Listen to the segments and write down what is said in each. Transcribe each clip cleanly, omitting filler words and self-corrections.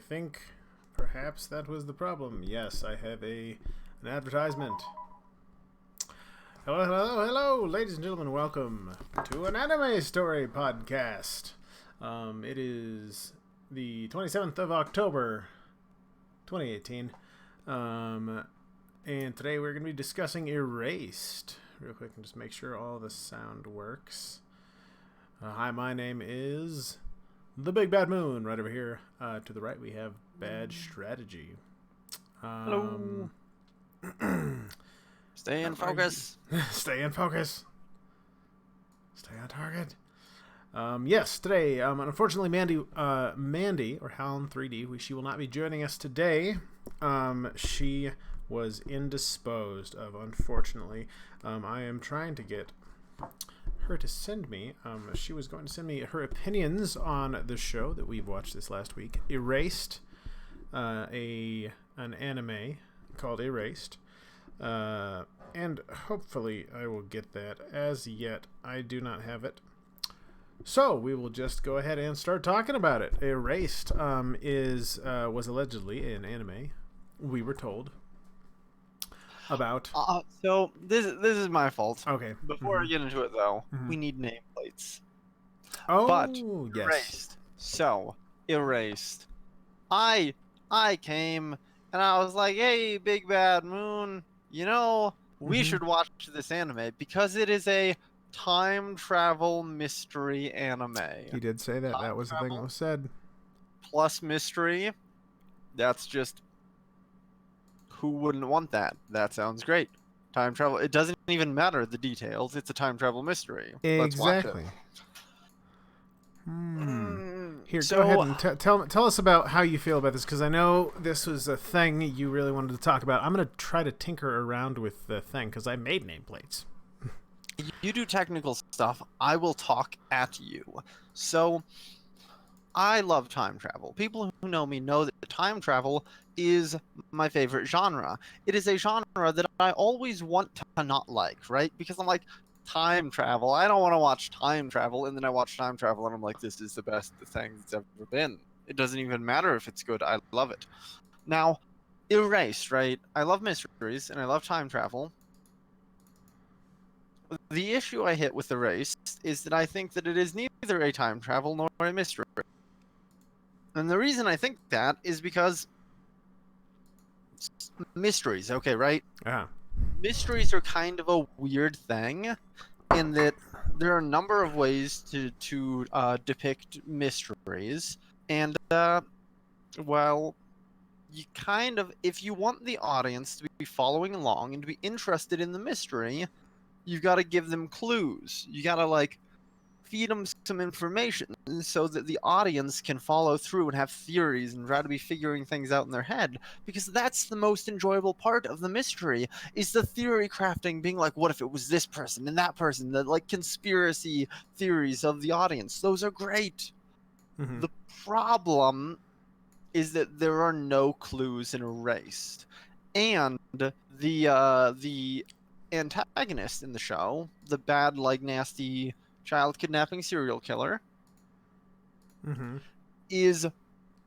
think perhaps that was the problem. Yes, I have an advertisement. Hello, ladies and gentlemen. Welcome to an anime story podcast. It is the 27th of October, 2018. And today we're going to be discussing Erased. Real quick, and just make sure all the sound works. Hi, my name is The Big Bad Moon. Right over here to the right, we have Bad Strategy. Hello. Stay in focus. Stay in focus. Stay on target. Yes, today, unfortunately, Mandy, or Helen 3D, she will not be joining us today. She was indisposed of, unfortunately. I am trying to get her to send me. She was going to send me her opinions on the show that we've watched this last week, Erased, an anime called Erased. And hopefully I will get that. As yet, I do not have it. So we will just go ahead and start talking about it. Erased was allegedly an anime, we were told, about. So this is my fault. Okay. Before I get into it, though, we need nameplates. Oh, but yes. Erased. So Erased. I came and I was like, "Hey, Big Bad Moon, we should watch this anime because it is a time travel mystery anime." He did say that. That was the thing that was said. Plus mystery. That's just, who wouldn't want that? That sounds great. Time travel. It doesn't even matter the details. It's a time travel mystery. Let's watch Exactly. it. Here, go ahead and tell us about how you feel about this, because I know this was a thing you really wanted to talk about. I'm going to try to tinker around with the thing, because I made nameplates. You do technical stuff. I will talk at you. So, I love time travel. People who know me know that time travel is my favorite genre. It is a genre that I always want to not like, right? Because I'm like, time travel. I don't want to watch time travel. And then I watch time travel and I'm like, this is the best thing that's ever been. It doesn't even matter if it's good. I love it. Now, Erased, right? I love mysteries and I love time travel. The issue I hit with Erased is that I think that it is neither a time travel nor a mystery. And the reason I think that is because mysteries, okay, right? Yeah. Mysteries are kind of a weird thing in that there are a number of ways to depict mysteries. And, well, you kind of, if you want the audience to be following along and to be interested in the mystery, you've got to give them clues. You got to, feed them some information so that the audience can follow through and have theories and try to be figuring things out in their head, because that's the most enjoyable part of the mystery, is the theory crafting, being like, what if it was this person and that person, the conspiracy theories of the audience. Those are great. The problem is that there are no clues in Erased, and the antagonist in the show, the bad, nasty child kidnapping serial killer, is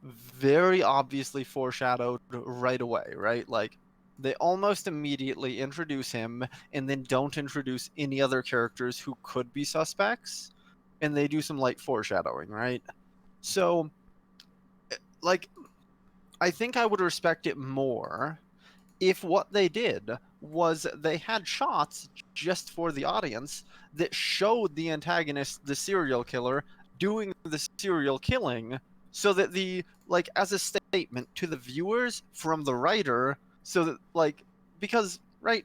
very obviously foreshadowed right away, right? They almost immediately introduce him and then don't introduce any other characters who could be suspects, and they do some light foreshadowing, right? So, I think I would respect it more if what they did was they had shots just for the audience that showed the antagonist, the serial killer, doing the serial killing, so that as a statement to the viewers from the writer, so that, because, right,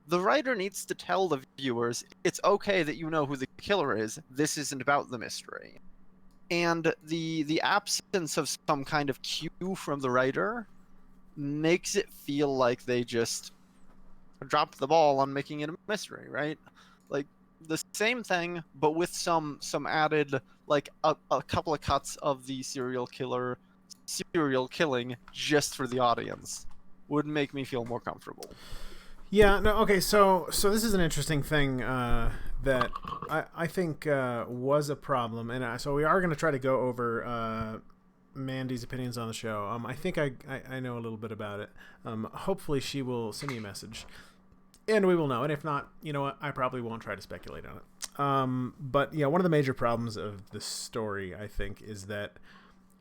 the writer needs to tell the viewers, it's okay that you know who the killer is, this isn't about the mystery. And the absence of some kind of cue from the writer makes it feel like they just dropped the ball on making it a mystery, right? The same thing, but with some added, a couple of cuts of the serial killing just for the audience would make me feel more comfortable. Yeah, no, okay, so this is an interesting thing that I think was a problem, and so we are going to try to go over Mandy's opinions on the show. I think I know a little bit about it. Hopefully she will send me a message, and we will know. And if not, you know what? I probably won't try to speculate on it. But yeah, one of the major problems of the story, I think, is that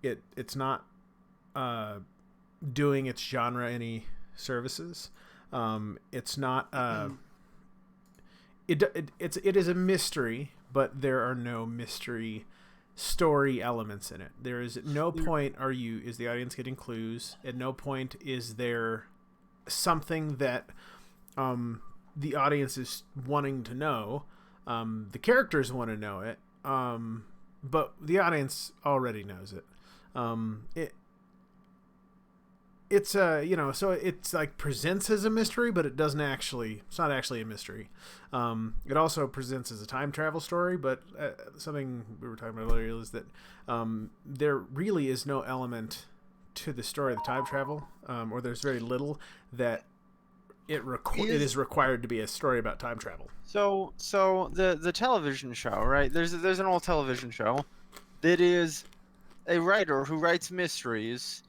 it's not doing its genre any services. It's not. It is a mystery, but there are no mystery story elements in it. There is at no point is the audience getting clues. At no point is there something that the audience is wanting to know. The characters want to know it, but the audience already knows it. It's so it's like presents as a mystery, but it's not actually a mystery. It also presents as a time travel story, but something we were talking about earlier is that there really is no element to the story of the time travel, or there's very little that it is required to be a story about time travel. So the television show, right? There's an old television show that is a writer who writes mysteries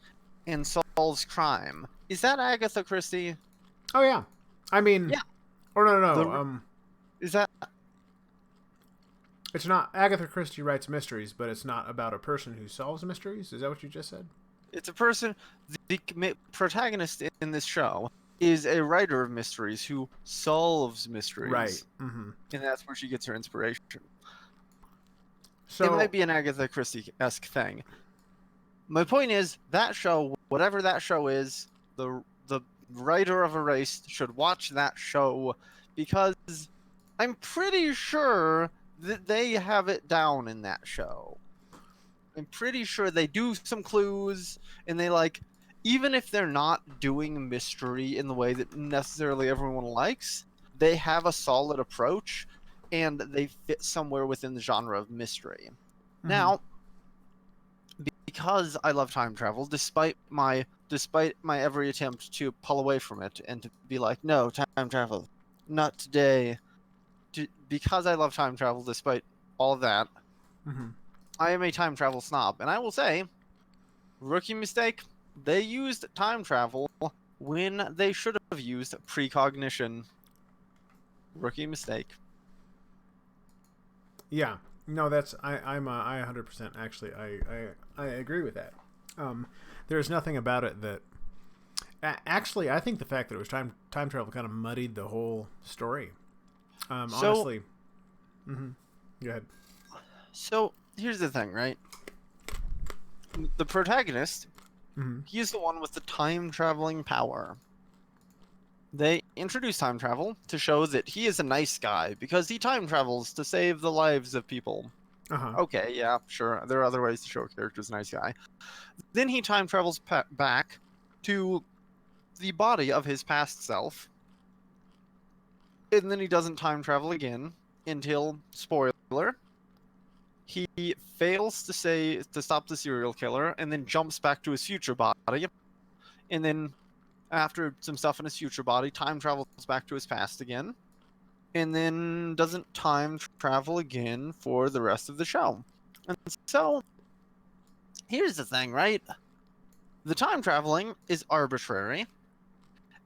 and solves crime. Is that Agatha Christie? Oh yeah, I mean, yeah. Or no. Is that? It's not. Agatha Christie writes mysteries, but it's not about a person who solves mysteries. Is that what you just said? It's a person. The protagonist in this show is a writer of mysteries who solves mysteries. Right. Mm-hmm. And that's where she gets her inspiration. So it might be an Agatha Christie-esque thing. My point is, that show, whatever that show is, the writer of Erased should watch that show, because I'm pretty sure that they have it down in that show. I'm pretty sure they do some clues, and they even if they're not doing mystery in the way that necessarily everyone likes, they have a solid approach, and they fit somewhere within the genre of mystery. Mm-hmm. Now, because I love time travel, despite my every attempt to pull away from it and to be like, no, time travel, not today. Because I love time travel, despite all of that, mm-hmm. I am a time travel snob. And I will say, rookie mistake, they used time travel when they should have used precognition. Rookie mistake. Yeah. No, that's I 100% actually I agree with that. There's nothing about it that actually I think the fact that it was time travel kind of muddied the whole story. Honestly. Mm-hmm. Go ahead. So here's the thing, right? The protagonist, mm-hmm. He's the one with the time traveling power. They introduce time travel to show that he is a nice guy because he time travels to save the lives of people. Uh-huh. Okay, yeah, sure. There are other ways to show a character's a nice guy. Then he time travels back to the body of his past self. And then he doesn't time travel again until, spoiler, he fails to stop the serial killer and then jumps back to his future body. And then after some stuff in his future body, time travels back to his past again, and then doesn't time travel again for the rest of the show. And so, here's the thing, right? The time traveling is arbitrary.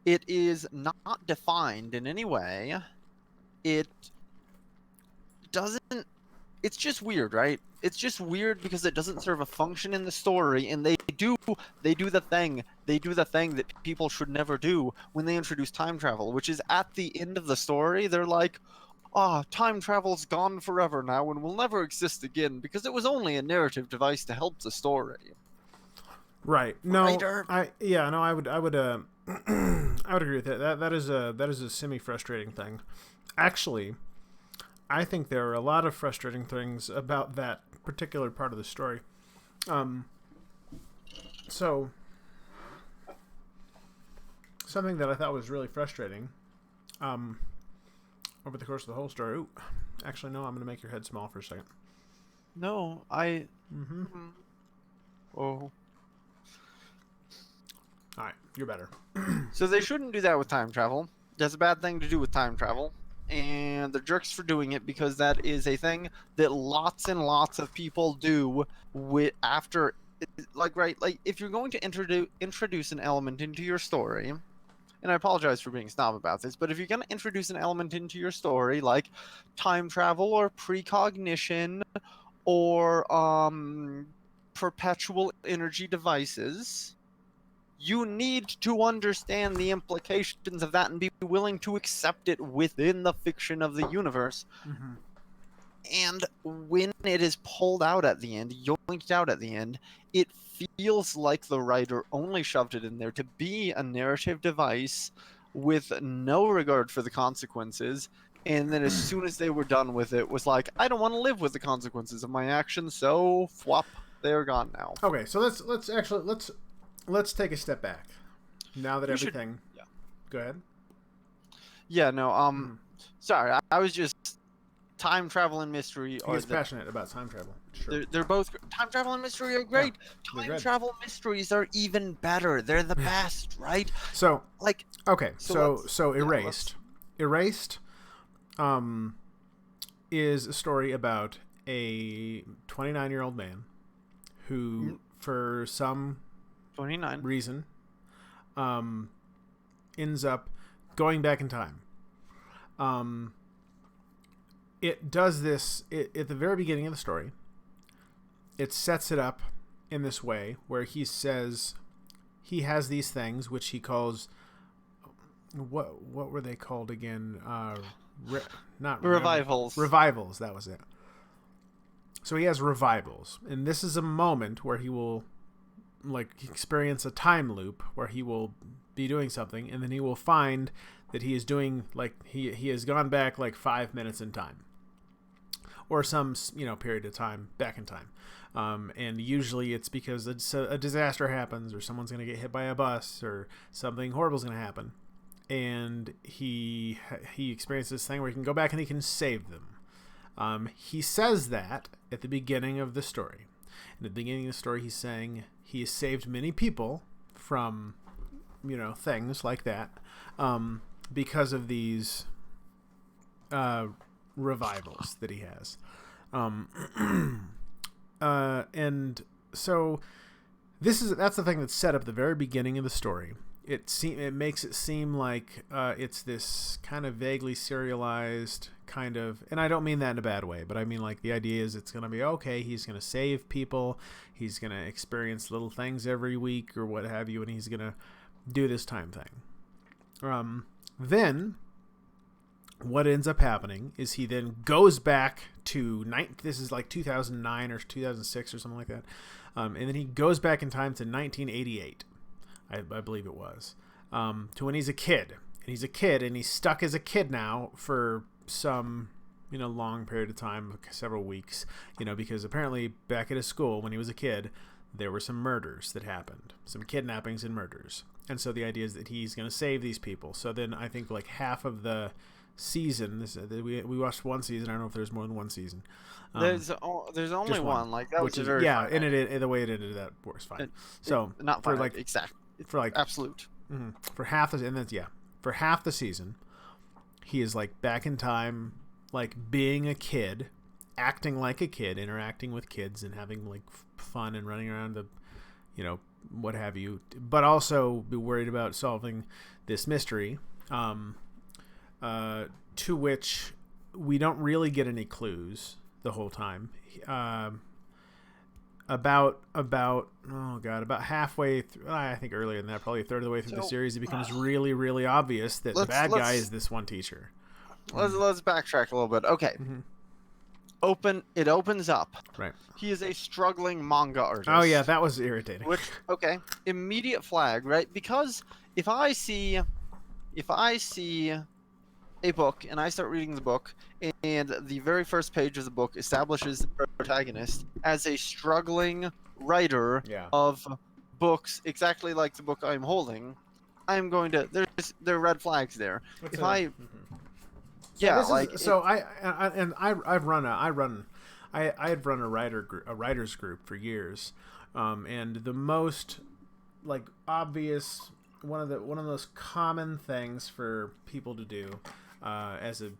It is not defined in any way. It doesn't... It's just weird, right? It's just weird because it doesn't serve a function in the story, and they do the thing. They do the thing that people should never do when they introduce time travel, which is at the end of the story, they're like, time travel's gone forever now and will never exist again because it was only a narrative device to help the story. Right. No, Writer. I would I would agree with that. That is a semi-frustrating thing. Actually, I think there are a lot of frustrating things about that particular part of the story. So something that I thought was really frustrating over the course of the whole story. Ooh, actually, no, I'm going to make your head small for a second. No, Mm-hmm. Oh. All right, you're better. So they shouldn't do that with time travel. That's a bad thing to do with time travel. And they're jerks for doing it because that is a thing that lots and lots of people do after like, right, like if you're going to introduce an element into your story, and I apologize for being snob about this, but if you're going to introduce an element into your story like time travel or precognition or perpetual energy devices, you need to understand the implications of that and be willing to accept it within the fiction of the universe. Mm-hmm. And when it is pulled out at the end, yoinked out at the end, it feels like the writer only shoved it in there to be a narrative device with no regard for the consequences. And then as soon as they were done with it, was like, I don't want to live with the consequences of my actions, so flop, they're gone now. Okay, so let's take a step back. Now that everything, yeah. Go ahead. Yeah, no, sorry, I was just time travel and mystery. He's passionate about time travel. Sure. They're both time travel and mystery are great. Yeah, time travel mysteries are even better. They're the best, right? So like okay, so Erased, Erased, is a story about a 29-year-old man who, for some 29 reason, ends up going back in time. It does this at the very beginning of the story. It sets it up in this way where he says he has these things which he calls, what were they called again? Not revivals. Revivals, that was it. So he has revivals, and this is a moment where he will experience a time loop where he will be doing something, and then he will find that he is doing he has gone back 5 minutes in time, or some period of time back in time, and usually it's because a disaster happens, or someone's going to get hit by a bus, or something horrible is going to happen, and he experiences this thing where he can go back and he can save them. He says that at the beginning of the story. In the beginning of the story, he's saying he has saved many people from things like that, because of these revivals that he has. And so that's the thing that's set up at the very beginning of the story. It makes it seem like it's this kind of vaguely serialized kind of, and I don't mean that in a bad way, but I mean the idea is it's going to be okay. He's going to save people. He's going to experience little things every week or what have you, and he's going to do this time thing. Then what ends up happening is he then goes back to this is 2009 or 2006 or something like that, and then he goes back in time to 1988. I believe it was, to when he's a kid. And he's a kid, and he's stuck as a kid now for some, long period of time, several weeks, because apparently back at his school when he was a kid, there were some murders that happened, some kidnappings and murders. And so the idea is that he's going to save these people. So then I think half of the season, we watched one season. I don't know if there's more than one season. There's only one. That was very and the way it ended, that was fine. So not for fine, exactly. For absolute. Mm-hmm. For half the, and then for half the season, he is back in time, being a kid, acting like a kid, interacting with kids and having fun and running around the, what have you, but also be worried about solving this mystery, to which we don't really get any clues the whole time. About halfway through, I think earlier than that, probably a third of the way through the series, it becomes really, really obvious that the bad guy is this one teacher. Let's backtrack a little bit. Okay. Mm-hmm. It opens up. Right. He is a struggling manga artist. Oh yeah, that was irritating. Okay, immediate flag, right? Because if I see a book and I start reading the book, and the very first page of the book establishes the protagonist as a struggling writer of books exactly like the book I'm holding, I'm going to there are red flags there. I had run a writers group for years, and the most obvious one of the most common things for people to do as a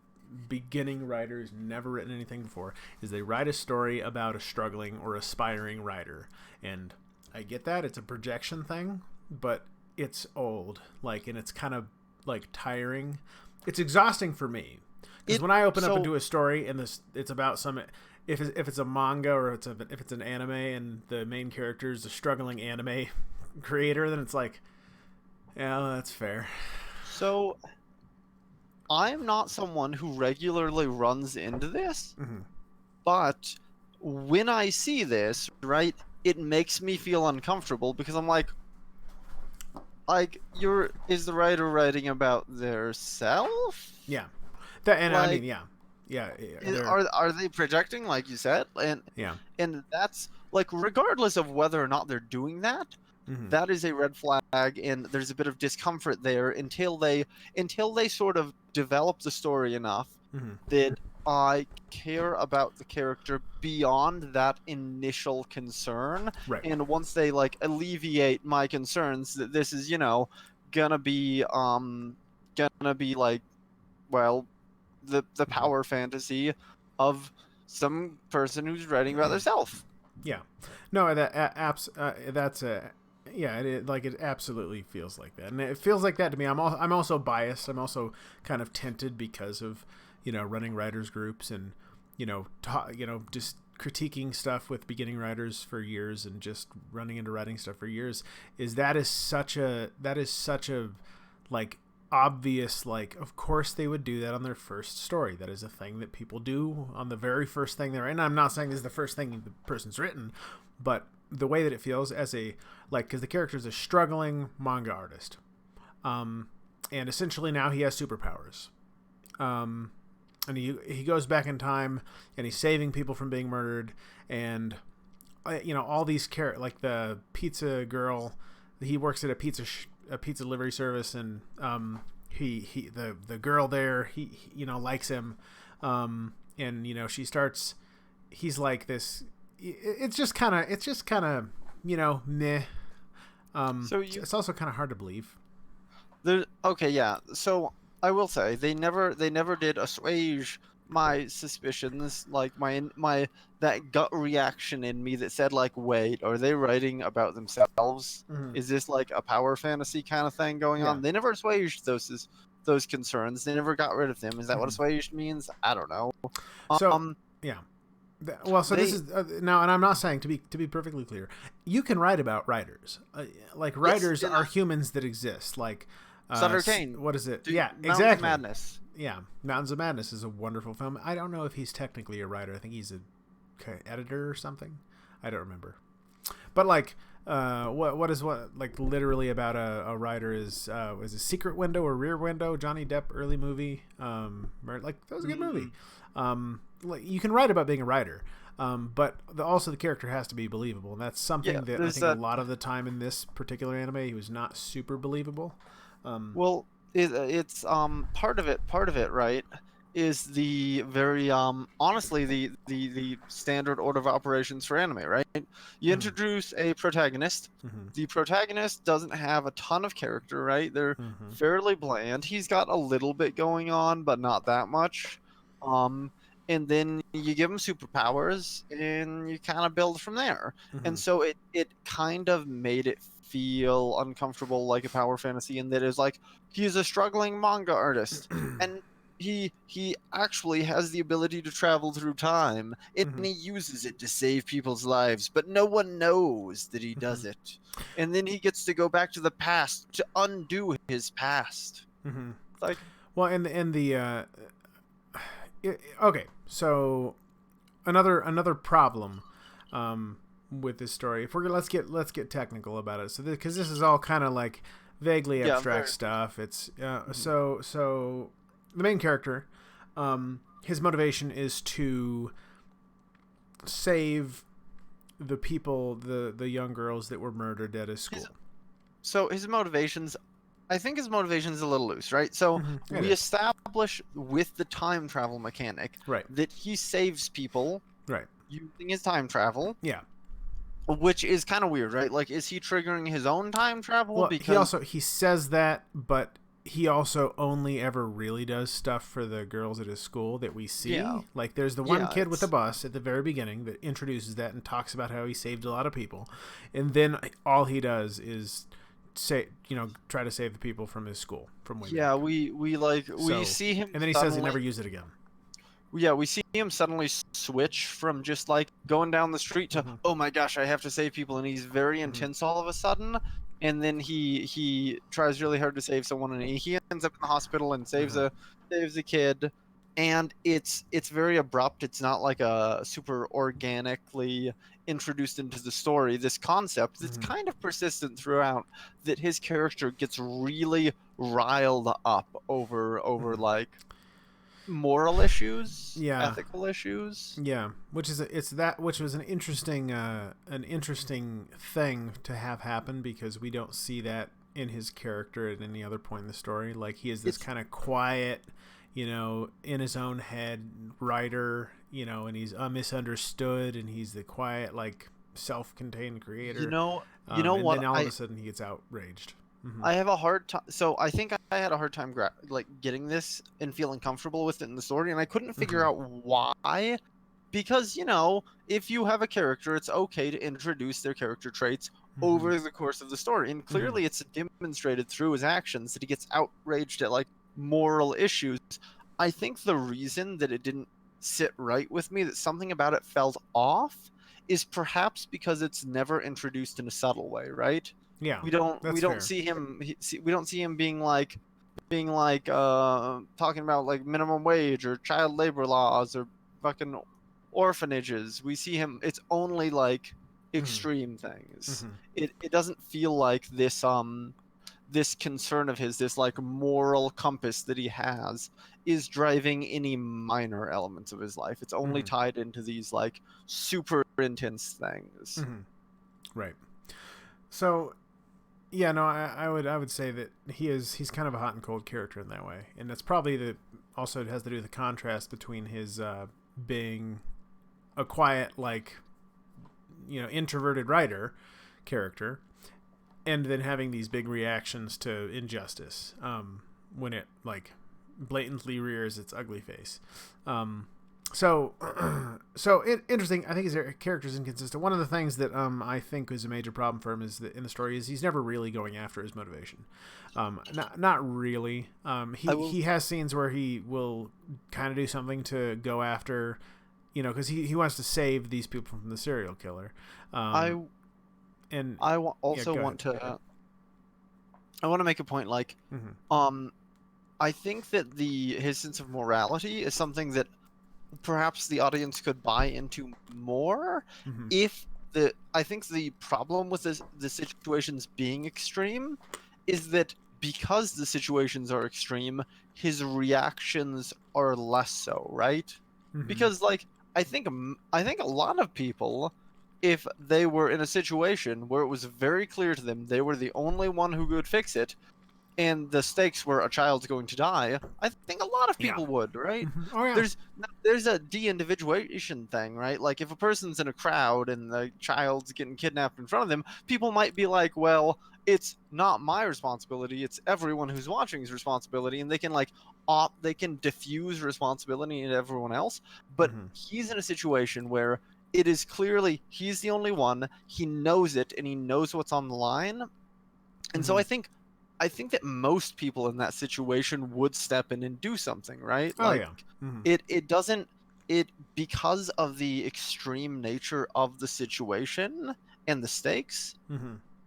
beginning writer who's never written anything before is they write a story about a struggling or aspiring writer, and I get that it's a projection thing, but it's old, like, and it's kind of like tiring. It's exhausting for me because when I open up into a story and it's about some, if it's a manga or if it's an anime and the main character is a struggling anime creator, then it's like, yeah, well, that's fair. So I'm not someone who regularly runs into this, but when I see this, right, it makes me feel uncomfortable because I'm like, is the writer writing about their self? Yeah, and like, I mean, yeah. Are they projecting, like you said? And that's like, regardless of whether or not they're doing that, that is a red flag, and there's a bit of discomfort there until they sort of develop the story enough that I care about the character beyond that initial concern. Right. And once they like alleviate my concerns that this is, gonna be like, well, the power fantasy of some person who's writing about themselves. Yeah. No, that's a yeah, it absolutely feels like that. And it feels like that to me. I'm also biased. I'm also kind of tinted because of, running writers groups and, just critiquing stuff with beginning writers for years and just running into writing stuff for years. That is such a like obvious, like, of course they would do that on their first story. That is a thing that people do on the very first thing they're in. I'm not saying this is the first thing the person's written, but the way that it feels as a, like, because the character is a struggling manga artist, and essentially now he has superpowers, and he goes back in time and he's saving people from being murdered, and all these like the pizza girl, he works at a pizza delivery service, and the girl there, he likes him, and she starts, he's like this, it's just kind of meh. So it's also kind of hard to believe. Okay, yeah. So I will say they never did assuage my suspicions, like my that gut reaction in me that said, like, wait, are they writing about themselves? Is this like a power fantasy kind of thing going on? They never assuaged those concerns. They never got rid of them. Is that what assuaged means? I don't know. So yeah. Well, so this is now, and I'm not saying, to be perfectly clear, you can write about writers. Like, writers are humans that exist. Like Sutter Kane. What is it? Dude, yeah, Mountains exactly. of Madness. Yeah, Mountains of Madness is a wonderful film. I don't know if he's technically a writer. I think he's a editor or something. I don't remember. But like, like literally about a writer is a Secret Window or Rear Window, Johnny Depp early movie. Like, that was a good movie. Like, you can write about being a writer, but also the character has to be believable, and that's something that I think a lot of the time in this particular anime he was not super believable. Well, it's part of it, right, is the very honestly the standard order of operations for anime, right? You introduce a protagonist. The protagonist doesn't have a ton of character, right? They're fairly bland. He's got a little bit going on, but not that much. And then you give him superpowers, and you kind of build from there. And so it kind of made it feel uncomfortable, like a power fantasy, in that it's like, he's a struggling manga artist, and he actually has the ability to travel through time, and he uses it to save people's lives, but no one knows that he does it. And then he gets to go back to the past to undo his past. Like, well, okay, so another problem with this story, if let's get technical about it, so because this is all kind of like vaguely abstract stuff. It's so the main character, his motivation is to save the people, the young girls that were murdered at his school. So his motivations, I think his motivation is a little loose, right? So we establish with the time travel mechanic, right, that he saves people, right, using his time travel. Yeah. Which is kind of weird, right? Like, is he triggering his own time travel? Well, because he says that, but he also only ever really does stuff for the girls at his school that we see. Yeah. Like, there's the one Yeah, kid with the it's- bus at the very beginning that introduces that and talks about how he saved a lot of people, and then all he does is try to save the people from his school from way Yeah, back. we see him And then he says he suddenly- never use it again. Yeah, we see him suddenly switch from just like going down the street to, Mhm. oh my gosh, I have to save people, and he's very intense all of a sudden. And then he tries really hard to save someone, and he ends up in the hospital and saves a kid. And it's very abrupt. It's not like a super organically introduced into the story. This concept that's Mhm. kind of persistent throughout, that his character gets really riled up over Mhm. like moral issues, Yeah. ethical issues. Yeah, which was an interesting thing to have happen, because we don't see that in his character at any other point in the story. Like, he is this kind of quiet, in his own head writer, and he's misunderstood, and he's the quiet, like, self-contained creator. You know and what? then all of a sudden he gets outraged. Mhm. I have a hard time. So I think I had a hard time like getting this and feeling comfortable with it in the story, and I couldn't figure out why. Because if you have a character, it's okay to introduce their character traits over the course of the story, and clearly it's demonstrated through his actions that he gets outraged at like moral issues. I think the reason that it didn't sit right with me, that something about it felt off, is perhaps because it's never introduced in a subtle way, right? Yeah, we don't fair. see him we don't see him being like talking about like minimum wage or child labor laws or fucking orphanages. We see him, it's only like extreme things. It doesn't feel like this this concern of his, this like moral compass that he has, is driving any minor elements of his life. It's only tied into these like super intense things. Right. So, yeah, no, I would say that he's kind of a hot and cold character in that way, and that's probably also it has to do with the contrast between his being a quiet, like, introverted writer character, and then having these big reactions to injustice when it like blatantly rears its ugly face. So interesting. I think his character's inconsistent. One of the things that I think is a major problem for him is that in the story is he's never really going after his motivation. Not really. He has scenes where he will kind of do something to go after, because he wants to save these people from the serial killer. I want to make a point, like, I think that his sense of morality is something that perhaps the audience could buy into more if I think the problem with the situations being extreme is that because the situations are extreme, his reactions are less so, right? Because like I think a lot of people, if they were in a situation where it was very clear to them they were the only one who could fix it, and the stakes were a child's going to die, I think a lot of people would, right? Oh, yeah. There's a de-individuation thing, right? Like if a person's in a crowd and the child's getting kidnapped in front of them, people might be like, well, it's not my responsibility, it's everyone who's watching's responsibility, and they can like they can diffuse responsibility into everyone else. But he's in a situation where it is clearly he's the only one, he knows it, and he knows what's on the line. And so I think that most people in that situation would step in and do something, right? It doesn't, because of the extreme nature of the situation and the stakes,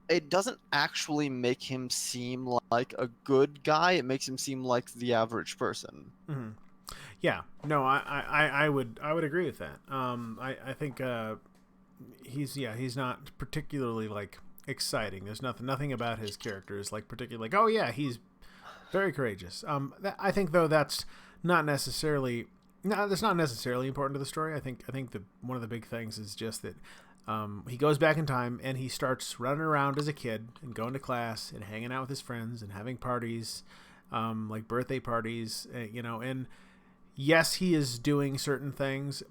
it doesn't actually make him seem like a good guy. It makes him seem like the average person. Yeah, no, I would agree with that. I think he's not particularly like exciting. There's nothing about his character is like particularly like, oh yeah, he's very courageous. I think though that's not necessarily important to the story. I think one of the big things is just that he goes back in time and he starts running around as a kid and going to class and hanging out with his friends and having parties, like birthday parties, and yes, he is doing certain things.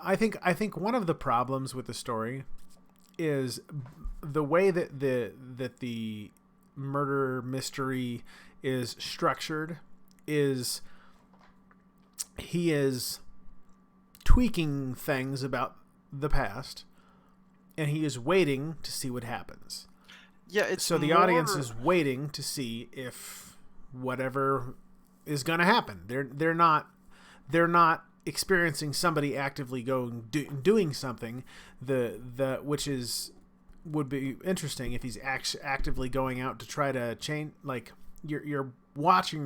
I think one of the problems with the story is the way that the murder mystery is structured, is he is tweaking things about the past, and he is waiting to see what happens. Yeah, it's so the audience is waiting to see if whatever is going to happen. They're not experiencing somebody actively doing something. Which would be interesting if he's actively going out to try to change. Like you're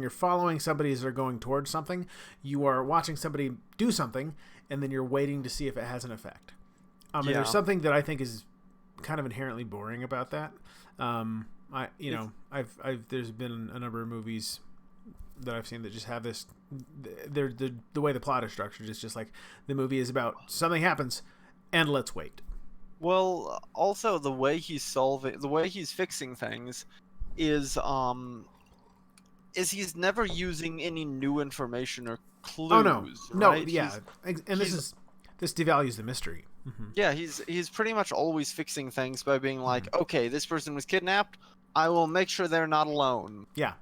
following somebody as they're going towards something. You are watching somebody do something, and then you're waiting to see if it has an effect. And there's something that I think is kind of inherently boring about that. There's been a number of movies that I've seen that just have this. The way the plot is structured is just like the movie is about something happens, and let's wait. Well, also the way he's fixing things is he's never using any new information or clues. Oh no, right? Yeah, and this devalues the mystery. Mm-hmm. Yeah, he's pretty much always fixing things by being like, okay, this person was kidnapped. I will make sure they're not alone. Yeah.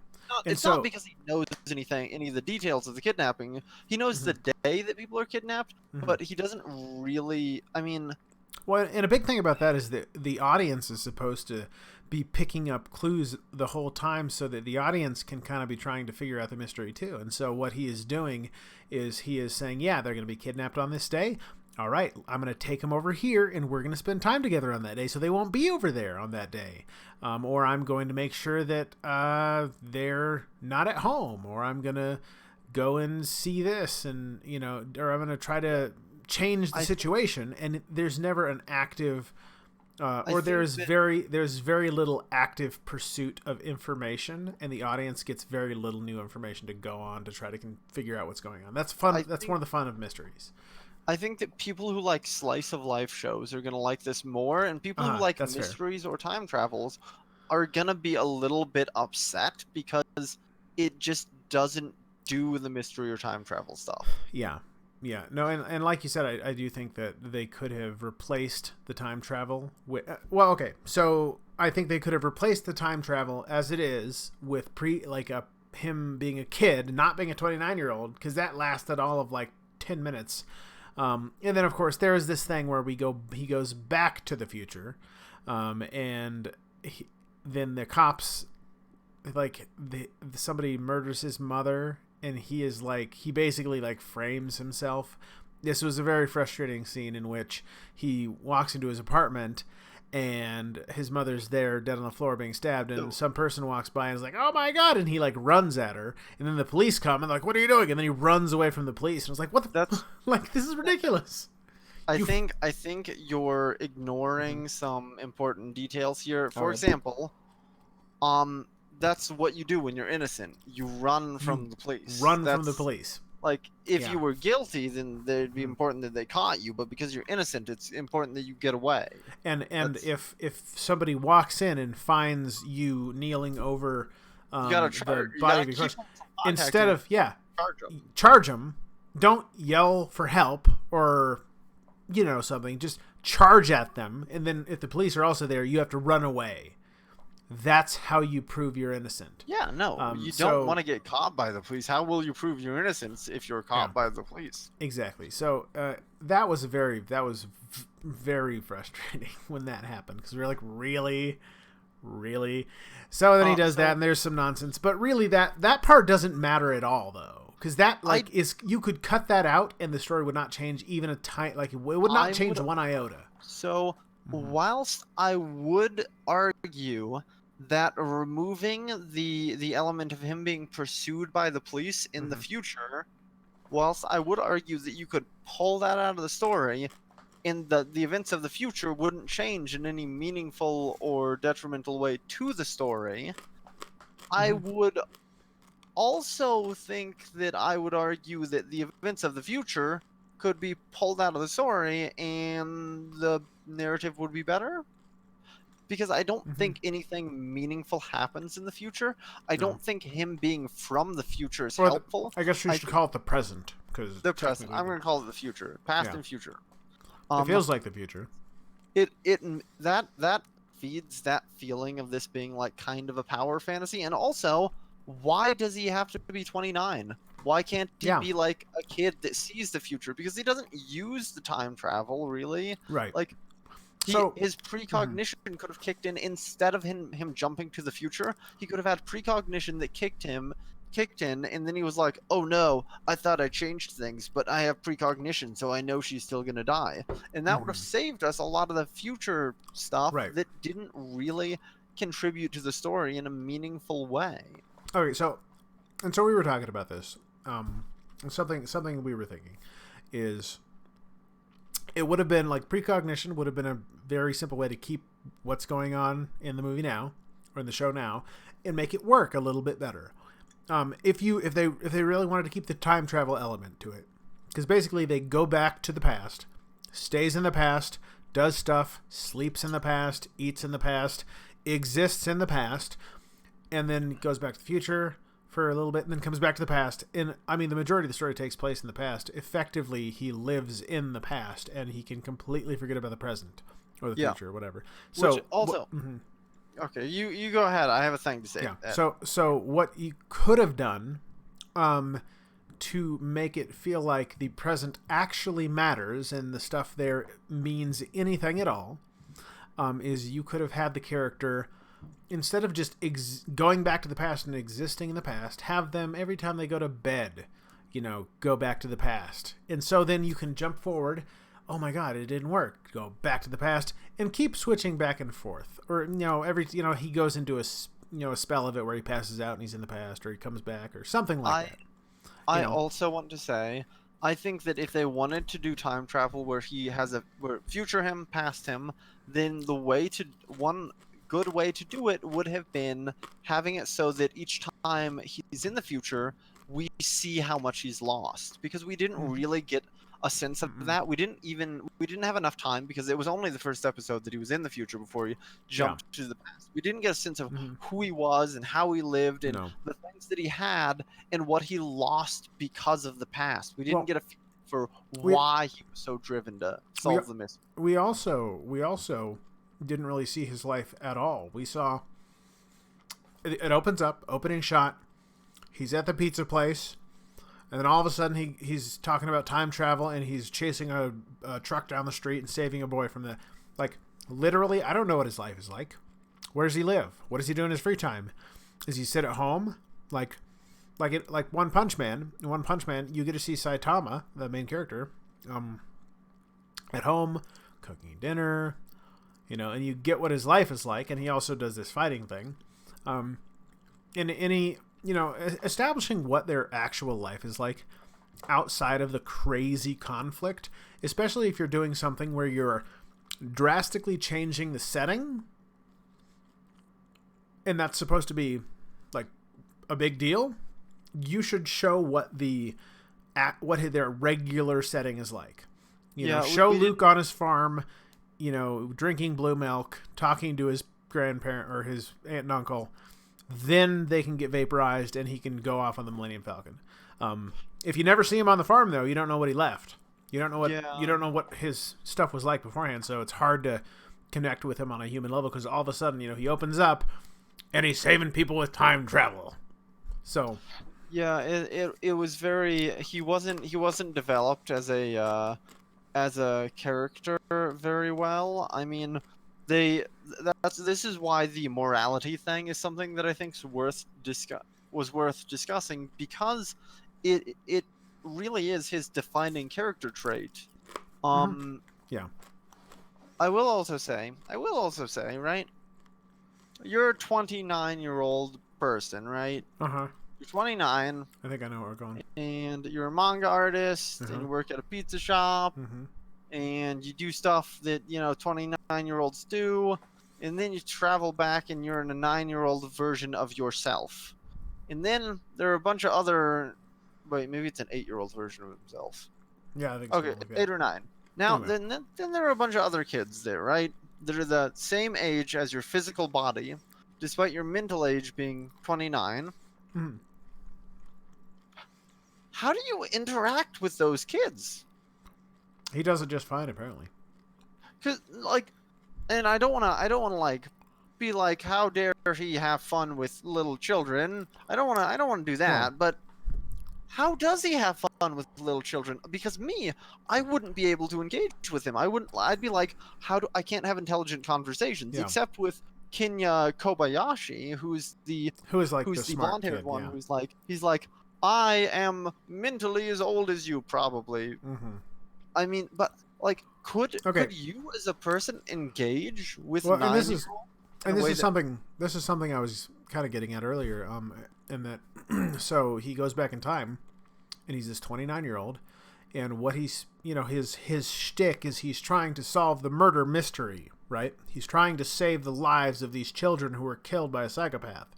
It's not because he knows any of the details of the kidnapping. He knows the day that people are kidnapped, but he doesn't really. I mean, well, and a big thing about that is that the audience is supposed to be picking up clues the whole time, so that the audience can kind of be trying to figure out the mystery too. And so what he is doing is he is saying, yeah, they're going to be kidnapped on this day. All right, I'm going to take them over here, and we're going to spend time together on that day, so they won't be over there on that day. Or I'm going to make sure that they're not at home, or I'm going to go and see this, and or I'm going to try to change the situation. And there's never an active, there's very little active pursuit of information, and the audience gets very little new information to go on to try to figure out what's going on. That's fun. That's one of the fun of mysteries. I think that people who like slice of life shows are going to like this more, and people who like mysteries or time travels are going to be a little bit upset because it just doesn't do the mystery or time travel stuff. Yeah. No, and like you said, I do think that they could have replaced the time travel with... okay, so I think they could have replaced the time travel as it is with him being a kid, not being a 29-year-old, because that lasted all of 10 minutes. And then, of course, there is this thing where he goes back to the future, and then the cops, somebody murders his mother, and he basically frames himself. This was a very frustrating scene in which he walks into his apartment, and his mother's there dead on the floor being stabbed, and some person walks by and is like, oh my god, and he runs at her, and then the police come and what are you doing? And then he runs away from the police, and I was like, what the this is ridiculous. I think you're ignoring some important details here. For example, that's what you do when you're innocent. You run from the police. From the police. If you were guilty, then it'd be important that they caught you. But because you're innocent, it's important that you get away. And if somebody walks in and finds you kneeling over the body of your crush, instead of charge them. Don't yell for help or something. Just charge at them, and then if the police are also there, you have to run away. That's how you prove you're innocent. Yeah, no, you don't want to get caught by the police. How will you prove your innocence if you're caught by the police? Exactly. So that was very frustrating when that happened, because we were like, really? So then he does that, and there's some nonsense. But really, that part doesn't matter at all, though, because that you could cut that out, and the story would not change even a tiny. It would not change one iota. So whilst I would argue that removing the element of him being pursued by the police in the future, whilst I would argue that you could pull that out of the story, and the events of the future wouldn't change in any meaningful or detrimental way to the story, I would also think that I would argue that the events of the future could be pulled out of the story and the narrative would be better. Because I don't think anything meaningful happens in the future. I don't think him being from the future is helpful. I guess we should call it the present. The present. I'm going to call it the future. Past and future. It feels like the future. That feeds that feeling of this being kind of a power fantasy. And also, why does he have to be 29? Why can't he Yeah. be like a kid that sees the future? Because he doesn't use the time travel really. Right. Like So his precognition could have kicked in instead of him jumping to the future. He could have had precognition that kicked in, and then he was like, "Oh no, I thought I changed things, but I have precognition, so I know she's still gonna die." And that would have saved us a lot of the future stuff Right. that didn't really contribute to the story in a meaningful way. okay, so we were talking about this. Something we were thinking is it would have been like precognition would have been a very simple way to keep what's going on in the movie now or in the show now and make it work a little bit better. If they really wanted to keep the time travel element to it, because basically they go back to the past, stays in the past, does stuff, sleeps in the past, eats in the past, exists in the past, and then goes back to the future for a little bit and then comes back to the past. And I mean, the majority of the story takes place in the past. Effectively, he lives in the past and he can completely forget about the present or the future or whatever. So which also, okay, you go ahead. I have a thing to say. Yeah. So what you could have done, to make it feel like the present actually matters and the stuff there means anything at all, is you could have had the character, instead of just going back to the past and existing in the past, have them every time they go to bed, go back to the past. And so then you can jump forward. Oh my God, it didn't work. Go back to the past and keep switching back and forth. Or, he goes into a spell of it where he passes out and he's in the past, or he comes back or something like that. I also want to say, I think that if they wanted to do time travel where where future him, past him, then one good way to do it would have been having it so that each time he's in the future, we see how much he's lost, because we didn't really get a sense of that. We didn't have enough time, because it was only the first episode that he was in the future before he jumped to the past. We didn't get a sense of who he was and how he lived and the things that he had and what he lost because of the past. We didn't get a feel for why he was so driven to solve the mystery. We also didn't really see his life at all. We saw it opens up, opening shot, he's at the pizza place. And then all of a sudden, he's talking about time travel, and he's chasing a truck down the street and saving a boy from the... Like, literally, I don't know what his life is like. Where does he live? What does he do in his free time? Does he sit at home? Like One Punch Man. In One Punch Man, you get to see Saitama, the main character, at home, cooking dinner, and you get what his life is like, and he also does this fighting thing. Establishing what their actual life is like outside of the crazy conflict, especially if you're doing something where you're drastically changing the setting, and that's supposed to be like a big deal, you should show what their regular setting is like. Show Luke on his farm, drinking blue milk, talking to his grandparent or his aunt and uncle. Then they can get vaporized and he can go off on the Millennium Falcon. If you never see him on the farm, though, you don't know what he left. You don't know what his stuff was like beforehand. So it's hard to connect with him on a human level, because all of a sudden, he opens up and he's saving people with time travel. So yeah, it was very, he wasn't developed as a character very well. I mean, this is why the morality thing is something that I think was worth discussing, because it really is his defining character trait. Yeah. I will also say, right? You're a 29-year-old person, right? You're 29. I think I know where we're going. And you're a manga artist, and you work at a pizza shop. And you do stuff that 29-year-olds do, and then you travel back and you're in a 9-year-old version of yourself. And then there are a bunch of other, maybe it's an 8-year-old version of himself. Yeah, I think okay, so. 8 or 9. Now then there are a bunch of other kids there, right? That are the same age as your physical body, despite your mental age being 29. How do you interact with those kids? He does it just fine, apparently. Cause and I don't want to be like, how dare he have fun with little children? I don't want to do that. But how does he have fun with little children? Because I wouldn't be able to engage with him. I'd be like, I can't have intelligent conversations except with Kinya Kobayashi, who is the blonde-haired one, he's like, I am mentally as old as you, probably. I mean, but like, could you as a person engage with 9-year-olds? This is something I was kind of getting at earlier. In that, so he goes back in time, and he's this 29-year-old, and what he's, his shtick is he's trying to solve the murder mystery, right? He's trying to save the lives of these children who were killed by a psychopath.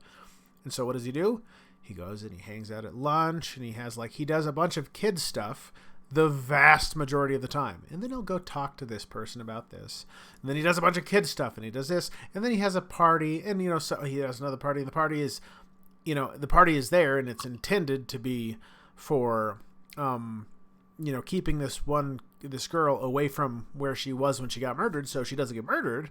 And so what does he do? He goes and he hangs out at lunch, and he does a bunch of kid stuff the vast majority of the time. And then he'll go talk to this person about this. And then he does a bunch of kid stuff, and he does this. And then he has a party, and, so he has another party. And the party is, the party is there, and it's intended to be for, keeping this girl away from where she was when she got murdered, so she doesn't get murdered.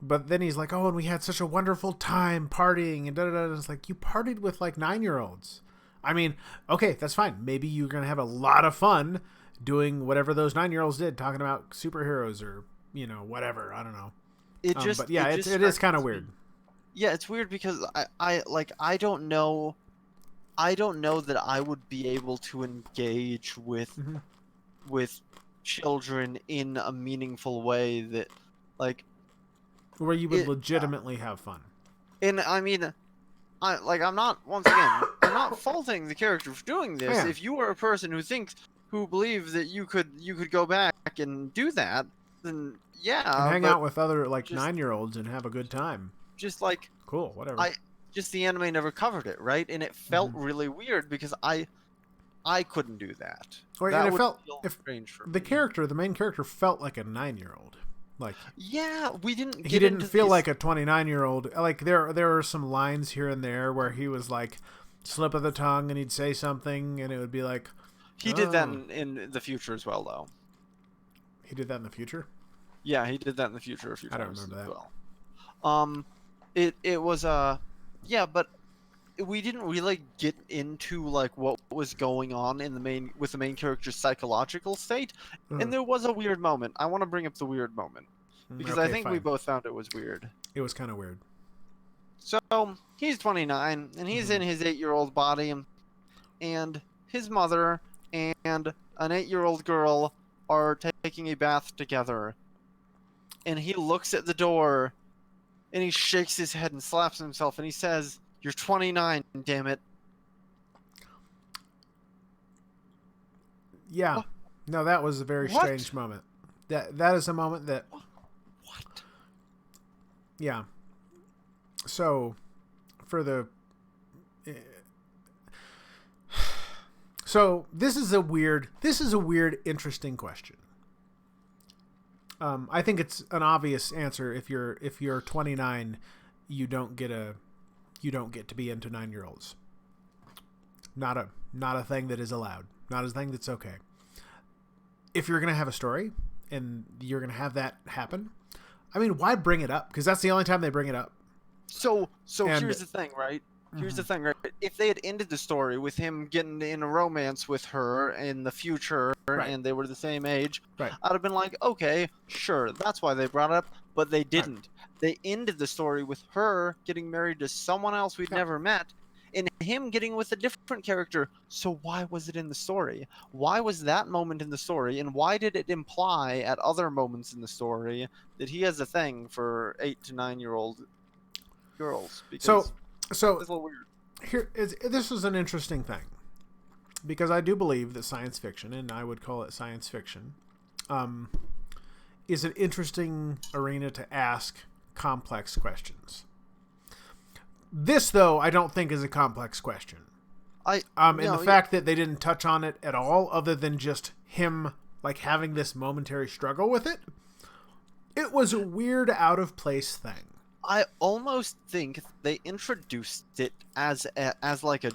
But then he's like, oh, and we had such a wonderful time partying, and da-da-da. It's like, you partied with, 9-year-olds. I mean, okay, that's fine. Maybe you're going to have a lot of fun doing whatever those 9-year-olds did, talking about superheroes or, whatever. I don't know. But yeah, it is kind of weird. Yeah, it's weird because I don't know that I would be able to engage with children in a meaningful way that, where you would legitimately have fun. And I mean, I'm not faulting the character for doing this. Yeah. If you are a person who believes that you could go back and do that, then yeah. And hang out with other 9-year-olds and have a good time. Just cool, whatever. The anime never covered it, right? And it felt really weird because I couldn't do that. That would felt feel strange for the me. the main character felt like a 9-year-old. Yeah, we didn't. He didn't feel like a 29-year-old. There are some lines here and there where he was slip of the tongue, and he'd say something, and it would be like. He did that in the future as well, though. He did that in the future. Yeah, he did that in the future a few times. I don't remember that. Well. It was yeah, but we didn't really get into what was going on with the main character's psychological state, and there was a weird moment. I want to bring up the weird moment because I think we both found it was weird. It was kind of weird. So he's 29 and he's in his 8-year-old body, and his mother and an 8-year-old girl are taking a bath together, and he looks at the door and he shakes his head and slaps himself, and he says, "You're 29, damn it." Yeah. What? No, that was a very strange moment. That is a moment that... What? Yeah. So, So, this is a weird, interesting question. I think it's an obvious answer. If you're 29, you don't get to be into 9-year-olds. Not a thing that is allowed. Not a thing that's okay. If you're gonna have a story and you're gonna have that happen, I mean, why bring it up? Because that's the only time they bring it up. So here's the thing, right? Here's the thing, right? If they had ended the story with him getting in a romance with her in the future, and they were the same age, I'd have been like, okay, sure, that's why they brought it up. But they didn't. Right. They ended the story with her getting married to someone else we'd never met, and him getting with a different character. So why was it in the story? Why was that moment in the story? And why did it imply at other moments in the story that he has a thing for 8 to 9-year-old girls? Because So it's a little weird. This is an interesting thing, because I do believe that science fiction, and I would call it science fiction, is an interesting arena to ask complex questions. This, though, I don't think is a complex question. Fact that they didn't touch on it at all, other than just him having this momentary struggle with it, it was a weird, out of place thing. I almost think they introduced it as a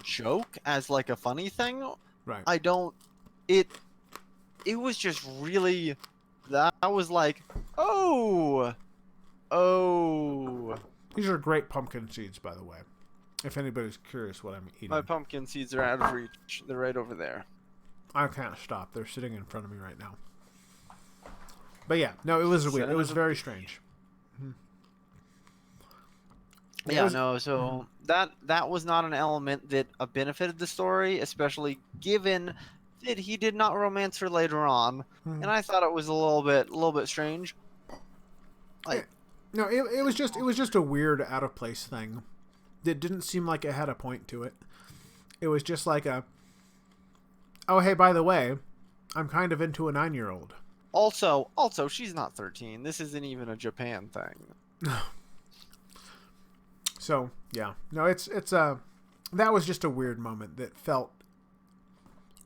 joke, as a funny thing. Right. I don't. It was just really. That was oh. These are great pumpkin seeds, by the way. If anybody's curious what I'm eating. My pumpkin seeds are out of reach. They're right over there. I can't stop. They're sitting in front of me right now. But yeah, no, it was weird. It was very strange. So that was not an element that benefited the story, especially given that he did not romance her later on, and I thought it was a little bit strange. No, it was just a weird, out of place thing. It didn't seem like it had a point to it. It was just like oh hey, by the way, I'm kind of into a 9-year-old. Also, she's not 13. This isn't even a Japan thing. So yeah, no, it's that was just a weird moment that felt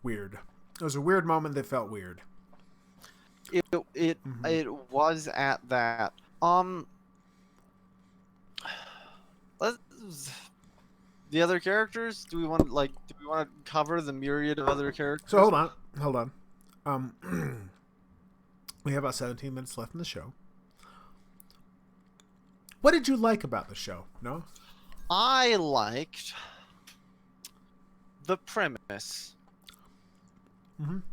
weird. It was a weird moment that felt weird. It was at that. The other characters. Do we want to cover the myriad of other characters? So hold on. We have about 17 minutes left in the show. What did you like about the show? No? I liked the premise.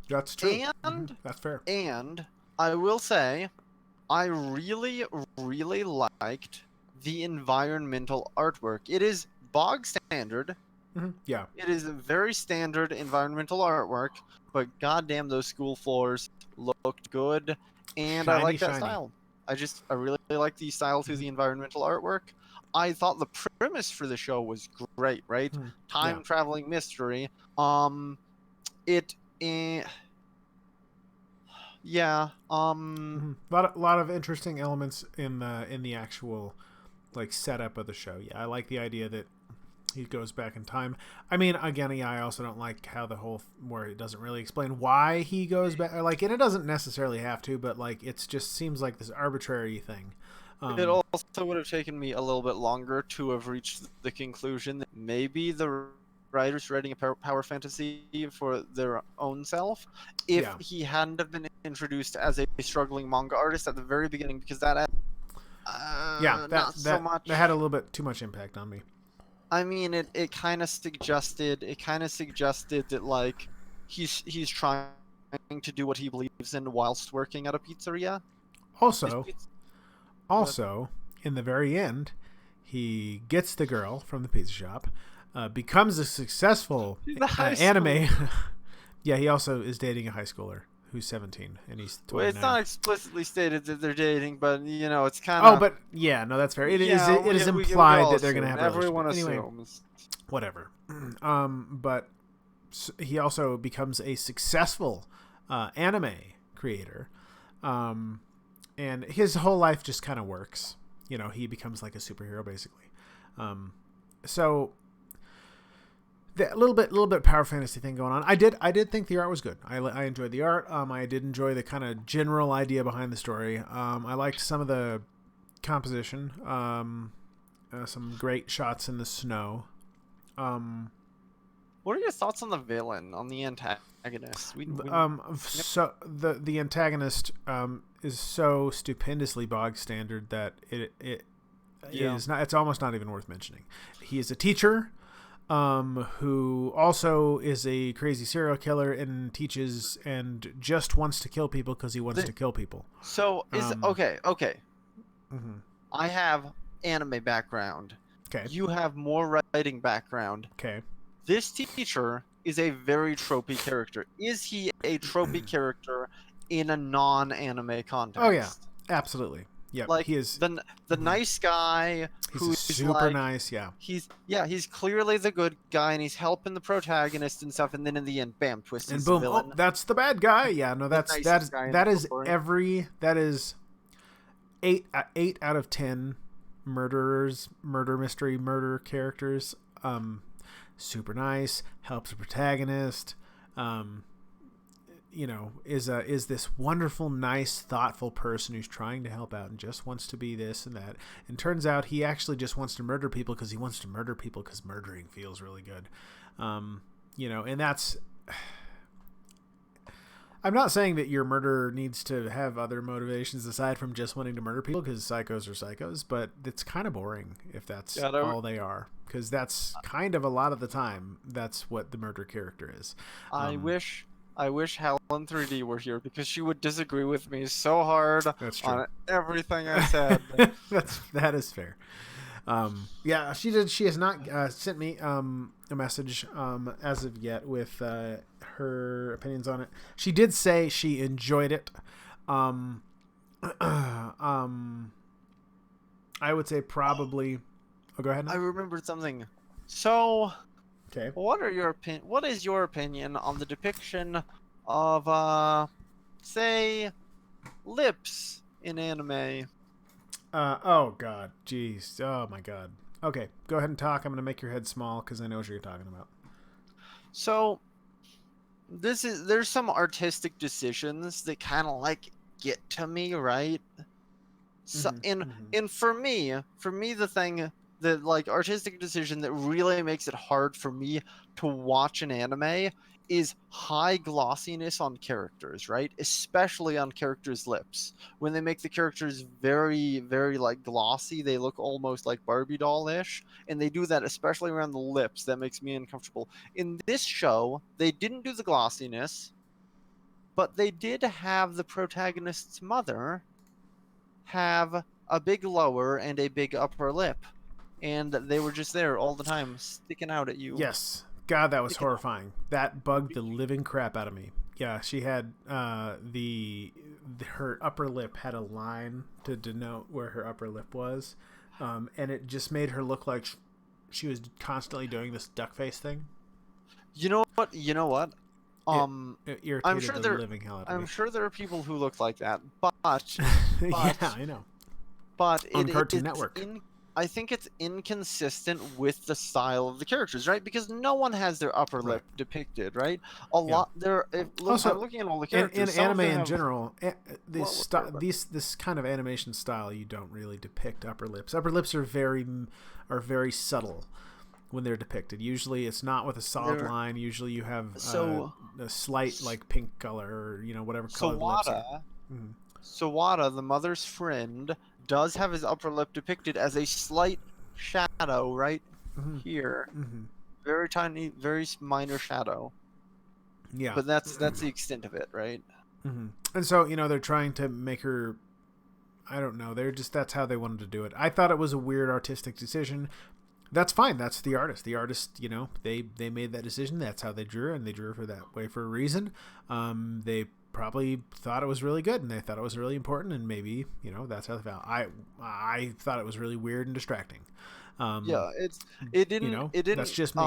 That's true. And that's fair. And I will say, I really, really liked the environmental artwork. It is bog standard. Yeah. It is a very standard environmental artwork, but goddamn, those school floors looked good, and I like that style. I really like the style to the environmental artwork. I thought the premise for the show was great, right? Time traveling mystery. Lot of interesting elements in the actual setup of the show. Yeah, I like the idea that he goes back in time. I mean, again, I also don't like how the whole where it doesn't really explain why he goes back. And it doesn't necessarily have to, but it just seems like this arbitrary thing. It also would have taken me a little bit longer to have reached the conclusion that maybe the writers writing a power fantasy for their own self, if he hadn't have been introduced as a struggling manga artist at the very beginning, because that had a little bit too much impact on me. I mean, it kind of suggested that he's trying to do what he believes in whilst working at a pizzeria. Also, in the very end, he gets the girl from the pizza shop, becomes a successful anime. Yeah, he also is dating a high schooler who's 17, and he's 29. Well, it's not explicitly stated that they're dating, but it's kind of. Oh, but yeah, no, that's fair. It is implied that they're going to have a everyone relationship. assumes. Anyway, whatever. But he also becomes a successful anime creator, and his whole life just kind of works. He becomes like a superhero basically. So a little bit power fantasy thing going on. I did think the art was good. I enjoyed the art. I did enjoy the kind of general idea behind the story. I liked some of the composition. Some great shots in the snow. What are your thoughts on the villain, on the antagonist? So the antagonist is so stupendously bog standard that it is not. It's almost not even worth mentioning. He is a teacher, who also is a crazy serial killer and teaches and just wants to kill people because he wants to kill people. So okay. I have anime background. Okay. You have more writing background. Okay. This teacher is a very tropey character. Is he a tropey character in a non-anime context? Oh yeah, absolutely. Yeah, he is the nice guy who's super nice. Yeah, he's clearly the good guy, and he's helping the protagonist and stuff. And then in the end, bam, twist, and boom, villain. Oh, that's the bad guy. Yeah, no, that is 8 out of 10 murder mystery characters. Super nice, helps the protagonist. Is this wonderful, nice, thoughtful person who's trying to help out and just wants to be this and that. And turns out he actually just wants to murder people because he wants to murder people because murdering feels really good. And that's... I'm not saying that your murderer needs to have other motivations aside from just wanting to murder people, because psychos are psychos, but it's kind of boring if that's all they are, because that's kind of a lot of the time that's what the murder character is. I wish Helen 3D were here, because she would disagree with me so hard on everything I said. That is fair. Yeah, she did. She has not sent me a message as of yet with her opinions on it. She did say she enjoyed it. I would say probably. Oh, go ahead. I remembered something. So, okay. What is your opinion on the depiction of say, lips in anime? Oh god, jeez, oh my god. Okay, go ahead and talk. I'm gonna make your head small because I know what you're talking about. So, there's some artistic decisions that kind of like get to me, right? So, and for me, the thing, the like artistic decision that really makes it hard for me to watch an anime is high glossiness on characters, right? Especially on characters' lips. When they make the characters very, very like glossy, they look almost like Barbie doll-ish, and they do that especially around the lips. That makes me uncomfortable. In this show, they didn't do the glossiness, but they did have the protagonist's mother have a big lower and a big upper lip, and they were just there all the time, sticking out at you. Yes. God, that was horrifying. That bugged the living crap out of me. Yeah, she had her upper lip had a line to denote where her upper lip was, and it just made her look like she was constantly doing this duck face thing. You know what? It irritated the living hell out of me. I'm sure there are people who look like that, but yeah, I know. But on Cartoon Network. I think it's inconsistent with the style of the characters, right? Because no one has their upper lip depicted, right? I'm looking at all the characters. In anime in general, this kind of animation style, you don't really depict upper lips. Upper lips are very subtle when they're depicted. Usually, it's not with a solid line. Usually, you have a slight like pink color or whatever color the lips are. Sawada, the mother's friend, does have his upper lip depicted as a slight shadow right here. Very tiny, very minor shadow. Yeah. But that's the extent of it, right? And so, they're trying to make her, I don't know, that's how they wanted to do it. I thought it was a weird artistic decision. That's fine. That's the artist. The artist, they made that decision. That's how they drew her, and they drew her for that way for a reason. They probably thought it was really good, and they thought it was really important, and maybe that's how they felt. I thought it was really weird and distracting. It didn't. That's just me.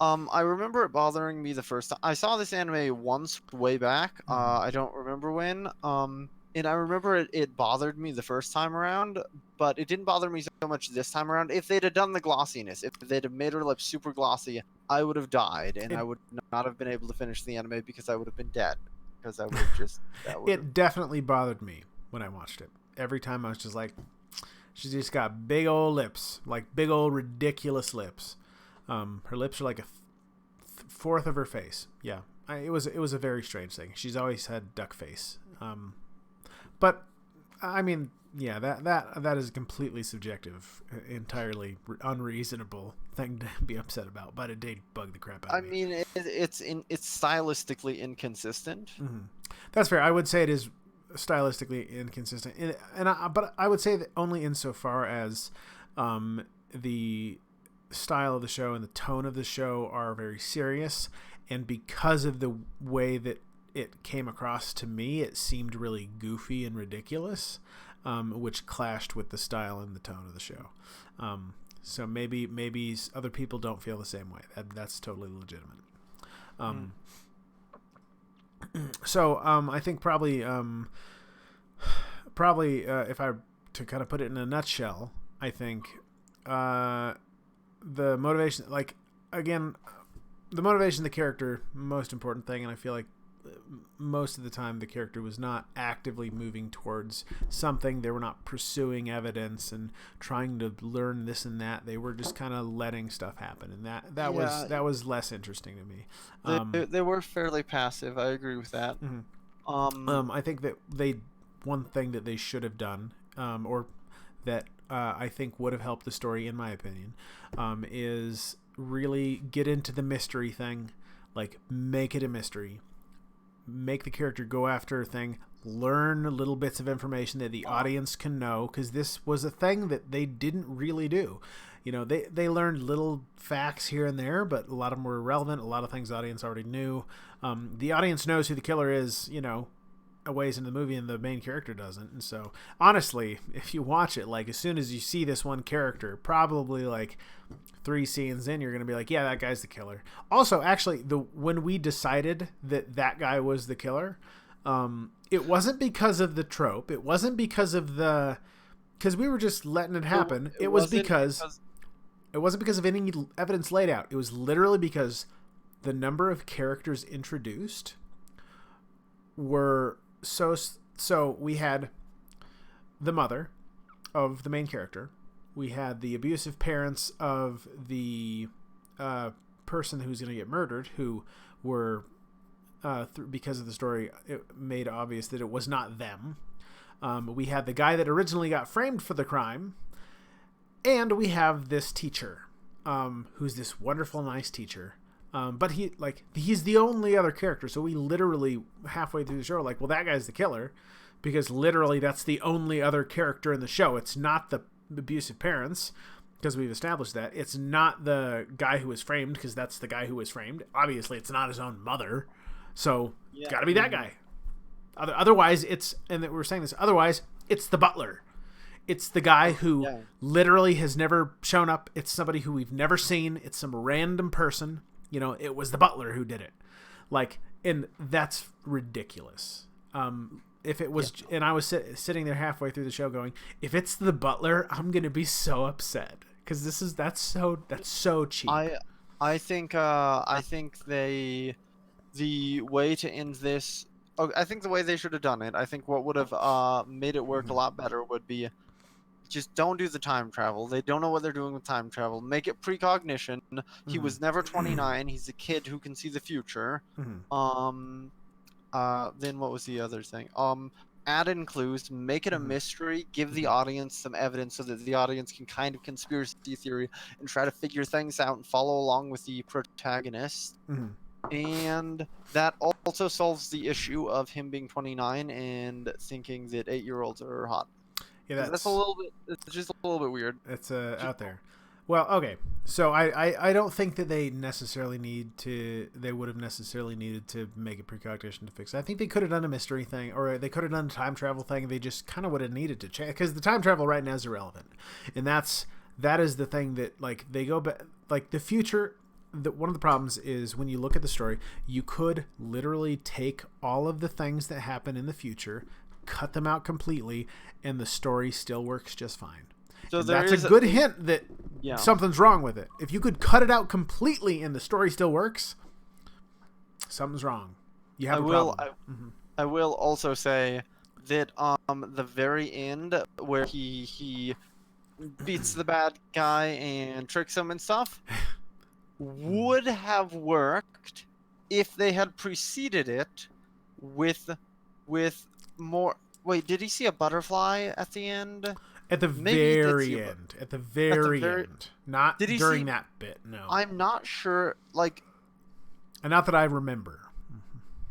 I remember it bothering me the first time I saw this anime once way back. I don't remember when. And I remember it bothered me the first time around, but it didn't bother me so much this time around. If they'd have done the glossiness, if they'd have made her lips super glossy, I would have died, and I would not have been able to finish the anime because I would have been dead. Because I would have just... It definitely bothered me when I watched it. Every time I was just like, she's just got big old lips, like big old ridiculous lips. Her lips are like a fourth of her face. Yeah, it was a very strange thing. She's always had duck face. But I mean, yeah, that is a completely subjective, entirely unreasonable thing to be upset about. But it did bug the crap out of me. I mean, it's stylistically inconsistent. That's fair. I would say it is stylistically inconsistent, but I would say that only insofar as the style of the show and the tone of the show are very serious, and because of the way that it came across to me, it seemed really goofy and ridiculous, which clashed with the style and the tone of the show. So maybe other people don't feel the same way. That's totally legitimate. So I think probably if I to kind of put it in a nutshell, I think the motivation, the motivation of the character, most important thing, and I feel like most of the time the character was not actively moving towards something. They were not pursuing evidence and trying to learn this and that. They were just kind of letting stuff happen, and that was less interesting to me. They were fairly passive. I agree with that. I think that one thing that they should have done, or that I think would have helped the story, in my opinion, is really get into the mystery thing. Like, make it a mystery. Make the character go after a thing. Learn little bits of information that the audience can know, because this was a thing that they didn't really do. You know, they learned little facts here and there, but a lot of them were irrelevant. A lot of things the audience already knew. The audience knows who the killer is, you know, a ways in the movie, and the main character doesn't. And so, honestly, if you watch it, like, as soon as you see this one character, probably like 3 scenes in, you're going to be like, yeah, that guy's the killer. Also, actually, when we decided that guy was the killer, it wasn't because of the trope. It wasn't because of because we were just letting it happen. It wasn't because of any evidence laid out. It was literally because the number of characters introduced were so we had the mother of the main character. We had the abusive parents of the person who's going to get murdered, who were, because of the story, it made obvious that it was not them. We had the guy that originally got framed for the crime. And we have this teacher, who's this wonderful, nice teacher. But he's the only other character. So we literally, halfway through the show, are like, well, that guy's the killer. Because literally that's the only other character in the show. It's not the abusive parents, because we've established that. It's not the guy who was framed, because that's the guy who was framed. Obviously, it's not his own mother. So, got to be that guy. Otherwise, we were saying this, otherwise, it's the butler. It's the guy who literally has never shown up. It's somebody who we've never seen. It's some random person. You know, it was the butler who did it. Like, and that's ridiculous. If it was, and I was sitting there halfway through the show going, if it's the butler, I'm going to be so upset, because that's so cheap. I think the way to end this, I think the way they should have done it, I think what would have made it work a lot better would be, just don't do the time travel. They don't know what they're doing with time travel. Make it precognition. He was never 29. He's a kid who can see the future. Then what was the other thing? Add in clues, make it a mystery, give the audience some evidence so that the audience can kind of conspiracy theory and try to figure things out and follow along with the protagonist. And that also solves the issue of him being 29 and thinking that 8-year-olds are hot. Yeah, that's a little bit. It's just a little bit weird. It's out there. Well, okay. So I don't think that they necessarily they would have necessarily needed to make a precognition to fix it. I think they could have done a mystery thing, or they could have done a time travel thing. They just kind of would have needed to change, because the time travel right now is irrelevant, and that is the thing that, like, they go back, like, the future. One of the problems is when you look at the story, you could literally take all of the things that happen in the future, cut them out completely, and the story still works just fine. So that's a good hint that something's wrong with it. If you could cut it out completely and the story still works, something's wrong. You have a problem. I will also say that the very end, where he beats the bad guy and tricks him and stuff, would have worked if they had preceded it with more. Wait, did he see a butterfly at the end? At the very end. At the very end. Not during that bit, no. I'm not sure, like... Not that I remember.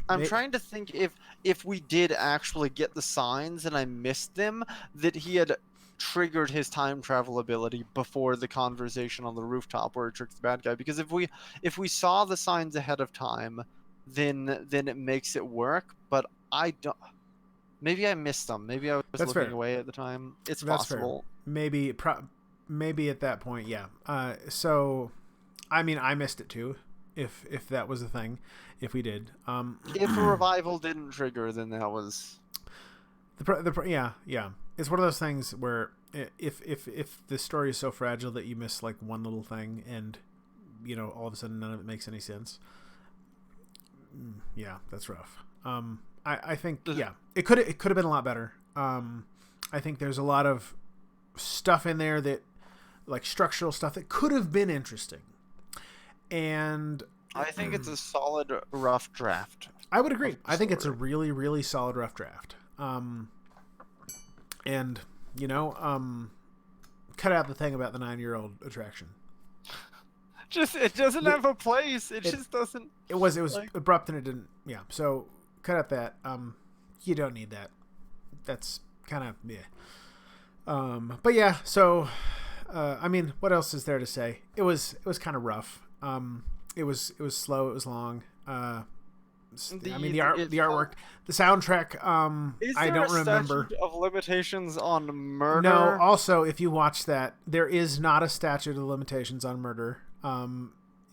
I'm trying to think if we did actually get the signs and I missed them, that he had triggered his time travel ability before the conversation on the rooftop where he tricked the bad guy. Because if we saw the signs ahead of time, then it makes it work, but I don't... Maybe I missed them. Maybe I was looking away at the time. It's possible. Maybe at that point, yeah. So, I mean, I missed it too. If that was a thing, if we did. If a revival didn't trigger, then that was. Yeah. It's one of those things where if the story is so fragile that you miss like one little thing, and all of a sudden none of it makes any sense. Yeah, that's rough. I think it could have been a lot better. I think there's a lot of stuff in there that, like structural stuff, that could have been interesting. And I think it's a solid rough draft. I would agree. I think it's a really, really solid rough draft. And cut out the thing about the 9-year-old attraction. It doesn't have a place. It just doesn't. It was abrupt and it didn't. Yeah. So cut out that. You don't need that. That's kind of but yeah. So, I mean, what else is there to say? It was kind of rough. It was slow. It was long. I mean, the artwork, the soundtrack. I don't remember. Statute of limitations on murder? No. Also, if you watch that, there is not a statute of limitations on murder.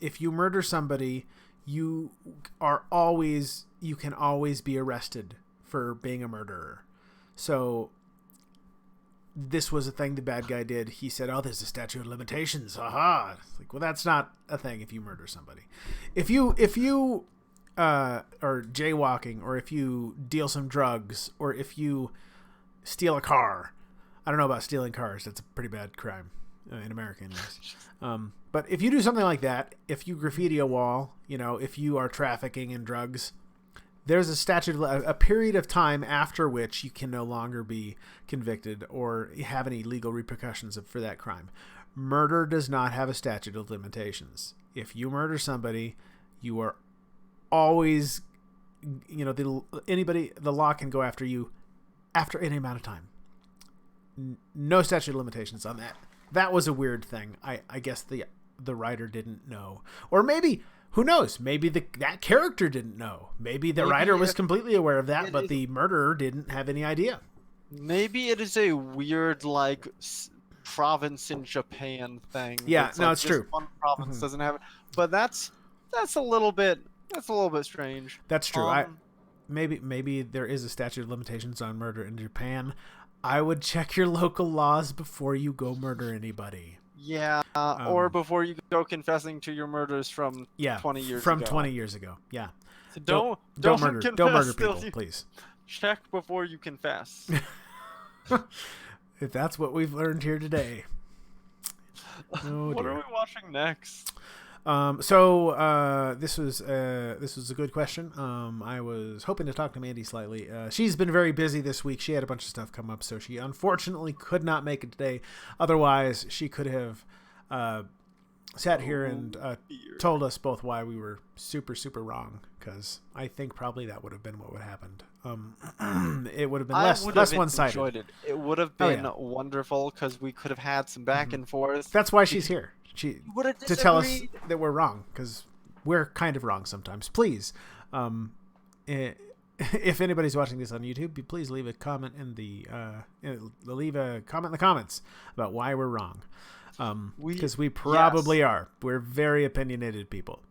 If you murder somebody, you can always be arrested for being a murderer. So this was a thing the bad guy did. He said, "Oh, there's a statute of limitations." Aha! It's like, well, that's not a thing if you murder somebody. If you are jaywalking, or if you deal some drugs, or if you steal a car. I don't know about stealing cars. That's a pretty bad crime in America, anyways. But if you do something like that, if you graffiti a wall, if you are trafficking in drugs, there's a period of time after which you can no longer be convicted or have any legal repercussions for that crime. Murder does not have a statute of limitations. If you murder somebody, you are always, the law can go after you after any amount of time. No statute of limitations on that. That was a weird thing. I guess the writer didn't know, or maybe, who knows? Maybe that character didn't know. Maybe the writer was completely aware of that, but the murderer didn't have any idea. Maybe it is a weird, province in Japan thing. Yeah, no, it's true. One province doesn't have it, but that's a little bit strange. That's true. Maybe there is a statute of limitations on murder in Japan. I would check your local laws before you go murder anybody. Yeah, or before you go confessing to your murders from 20 years ago. From 20 years ago, yeah. So don't murder. Confess, don't murder people, please. Check before you confess. If that's what we've learned here today. Oh, what are we watching next? This was a good question. I was hoping to talk to Mandy slightly. She's been very busy this week. She had a bunch of stuff come up, so she unfortunately could not make it today. Otherwise, she could have sat here and told us both why we were super, super wrong, because I think probably that would have been what would have happened. It would have been less one-sided. It would have been wonderful, because we could have had some back and forth. That's why she's here. To tell us that we're wrong, because we're kind of wrong sometimes. Please, if anybody's watching this on YouTube, please leave a comment in the comments about why we're wrong, because we probably are. We're very opinionated people,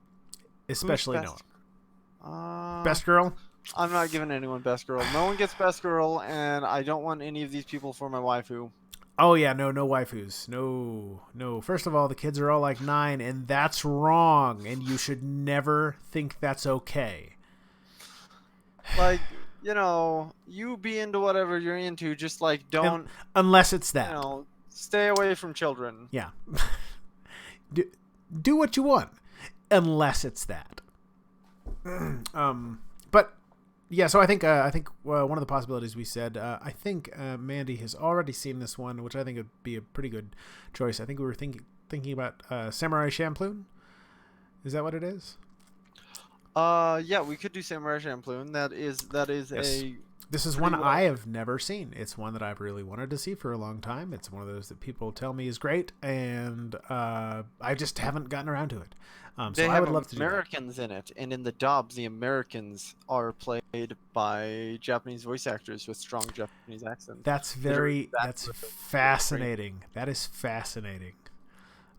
especially Noah. Best girl? I'm not giving anyone best girl. No one gets best girl, and I don't want any of these people for my waifu. Oh yeah, no waifus. No. First of all, the kids are all like 9, and that's wrong, and you should never think that's okay. You be into whatever you're into, just don't... Unless it's that. Stay away from children. Yeah. Do what you want, unless it's that. But... yeah, so I think one of the possibilities we said, I think Mandy has already seen this one, which I think would be a pretty good choice. I think we were thinking about Samurai Champloo. Is that what it is? Yeah, we could do Samurai Champloo. That is yes. This is one I have never seen. It's one that I've really wanted to see for a long time. It's one of those that people tell me is great, and I just haven't gotten around to it. So I would love to do that. Americans in it, and in the dub, the Americans are played by Japanese voice actors with strong Japanese accents. That's fascinating. That is fascinating.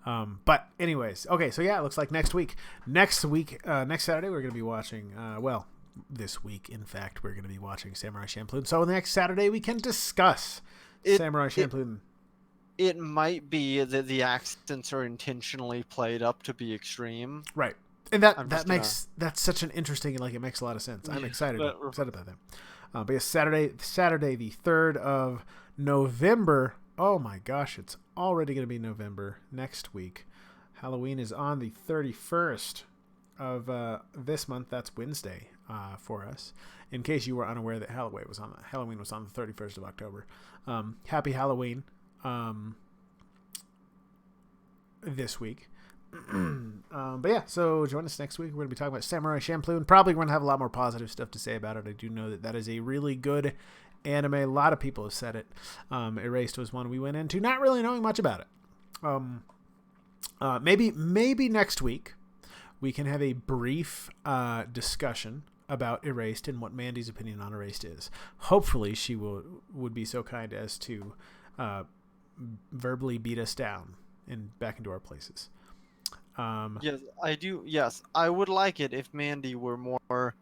But anyways, okay, so yeah, it looks like next Saturday, we're going to be watching, this week, in fact, we're going to be watching Samurai Champloo. So next Saturday, we can discuss Samurai Champloo. It might be that the accents are intentionally played up to be extreme. Right. And that I'm that just makes that's such an interesting, like, it makes a lot of sense. I'm Yeah, excited but- about that. But yes, Saturday the 3rd of November. Oh my gosh, it's already going to be November next week. Halloween is on the 31st of this month. That's Wednesday for us. In case you were unaware that Halloween was on the 31st of October. Happy Halloween this week. But yeah, so join us next week. We're going to be talking about Samurai Champloo. Probably going to have a lot more positive stuff to say about it. I do know that is a really good anime. A lot of people have said it. Erased was one we went into not really knowing much about it. Maybe next week we can have a brief discussion about Erased and what Mandy's opinion on Erased is. Hopefully she would be so kind as to verbally beat us down and back into our places. Yes, I do. Yes, I would like it if Mandy were more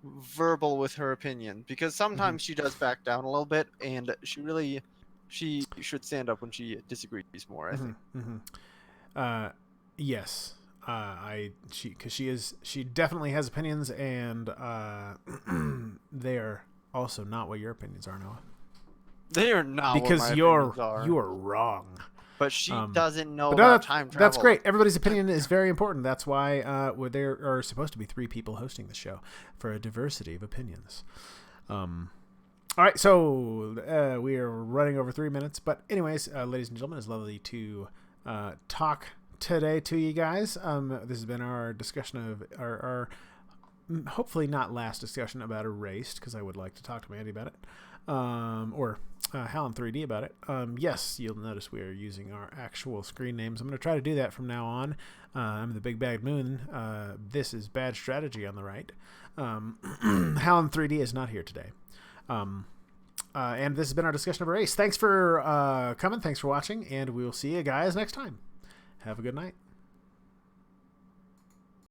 verbal with her opinion, because sometimes she does back down a little bit, and she should stand up when she disagrees more, I think. Yes. She definitely has opinions, and they are also not what your opinions are, Noah. They are not Because what my you opinions are. are wrong. But she doesn't know But about time travel. that's great. Everybody's opinion is very important. That's why there are supposed to be 3 people hosting the show for a diversity of opinions. All right, so we are running over 3 minutes. But anyways, ladies and gentlemen, it's lovely to talk today to you guys. This has been our discussion of our hopefully not last discussion about Erased, because I would like to talk to Mandy about it. Or Hal in 3D about it. Yes, you'll notice we are using our actual screen names. I'm going to try to do that from now on. I'm the Big Bad Moon. This is Bad Strategy on the right. Hal in 3D is not here today. And this has been our discussion of Erased. Thanks for coming. Thanks for watching. And we will see you guys next time. Have a good night.